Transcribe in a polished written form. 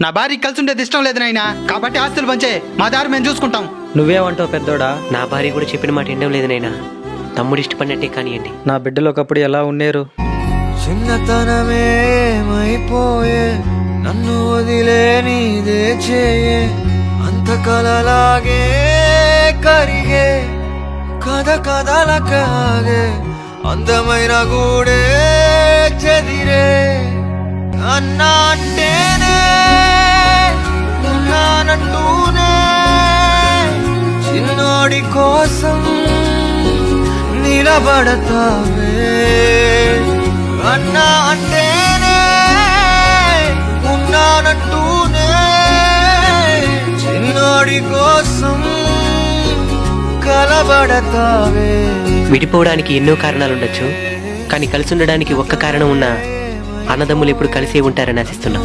నా భార్య కలిసి ఉండేది ఇష్టం లేదు నాయనా, కాబట్టి ఆస్తులు పంచే, మా దారి మేము చూసుకుంటాం. నువ్వేమంటావు పెద్దోడా? నా భార్య కూడా చెప్పిన మాట వినడం లేదు నైనా. తమ్ముడు ఇష్టపడినట్టే కానివ్వండి. నా బిడ్డలు ఒకప్పుడు ఎలా ఉండేరు? చిన్నతనమేమైపోయే, నన్ను వదిలే నీదే చేయే, అంత కలలాగే కరిగే, కథ కథలకాగే, అందమైన గూడే చెదిరే, అన్నా అంటేనే ఉన్నానంటూనే, చిన్నోడి కోసం నిలబడతావే, అన్నా అంటేనే ఉన్నానంటూనే, చిన్నోడి కోసం కలబడతావే. విడిపోవడానికి ఎన్నో కారణాలుండొచ్చు, కానీ కలిసి ఉండడానికి ఒక్క కారణం ఉన్నా అన్నదమ్ములు ఎప్పుడు కలిసే ఉంటారని ఆశిస్తున్నాం.